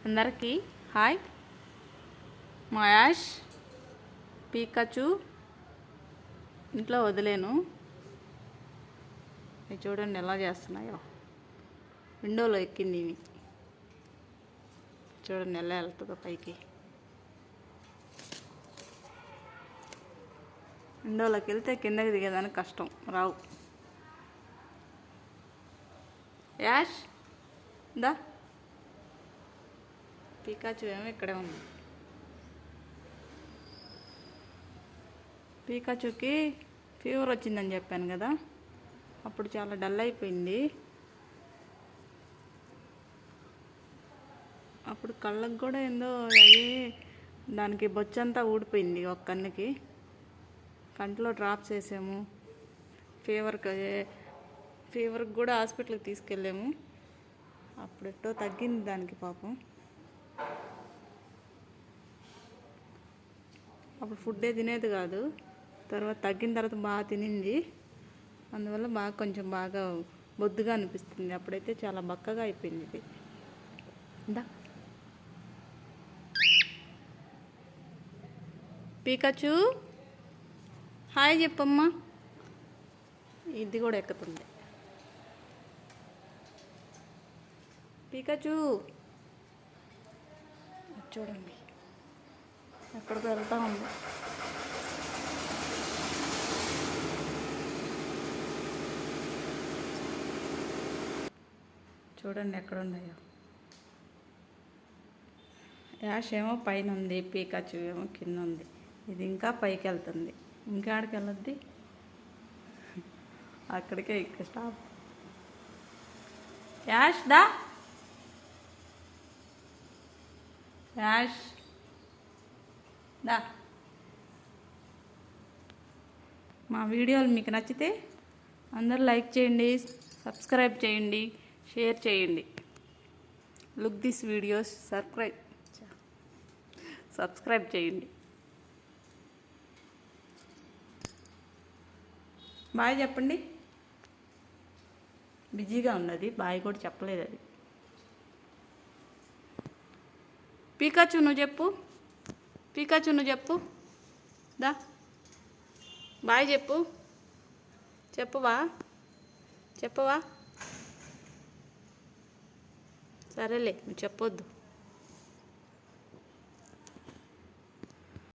అందరికీ హాయ్. మా యాష్ పీకాచు ఇంట్లో వదిలేను. ఇవి చూడండి ఎలా చేస్తున్నాయో. విండోలో ఎక్కింది ఇవి. చూడండి ఎలా వెళ్తుందో పైకి. విండోలోకి వెళ్తే కిందకి దిగేదానికి కష్టం, రావు. యాష్ దా. పీకాచు ఏమో ఇక్కడే ఉంది. పీకాచుకి ఫీవర్ వచ్చిందని చెప్పాను కదా, అప్పుడు చాలా డల్ అయిపోయింది. అప్పుడు కళ్ళకు కూడా ఏందో అయ్యి దానికి బొచ్చంతా ఊడిపోయింది. ఒక కన్నుకి కంట్లో డ్రాప్స్ వేసాము. ఫీవర్కి కూడా హాస్పిటల్కి తీసుకెళ్ళాము. అప్పుడెట్టో తగ్గింది దానికి పాపం. అప్పుడు ఫుడ్డే తినేది కాదు, తర్వాత తగ్గిన తర్వాత బాగా తినింది. అందువల్ల కొంచెం బాగా బొద్దుగా అనిపిస్తుంది. అప్పుడైతే చాలా బక్కగా అయిపోయింది ఇది. ఇందా పీకాచు హాయ్ చెప్పమ్మా. ఇది కూడా ఎక్కుతుంది. పీకాచు చూడండి ఎక్కడికి వెళ్తా ఉంది. చూడండి ఎక్కడ ఉన్నాయో. యాష్ ఏమో పైన ఉంది, పీకాచు ఏమో కింద ఉంది. ఇది ఇంకా పైకి వెళ్తుంది. ఇంకాడికి వెళ్ళొద్ది, అక్కడికే ఇక్కడ స్టాప్. యాష్ దా. యాష్ దా. మా వీడియోలు మీకు నచ్చితే అందరూ లైక్ చేయండి, సబ్స్క్రైబ్ చేయండి, షేర్ చేయండి. లుక్ దిస్ వీడియోస్, సబ్స్క్రైబ్ చేయండి. బాయ్ చెప్పండి. బిజీగా ఉన్నది, బాయ్ కూడా చెప్పలేదు అది. పీకాచు నువ్వు చెప్పు. పీకాచు నువ్వు చెప్పు దా. బాయ్ చెప్పు. చెప్పవా? సరేలే, నువ్వు చెప్పొద్దు.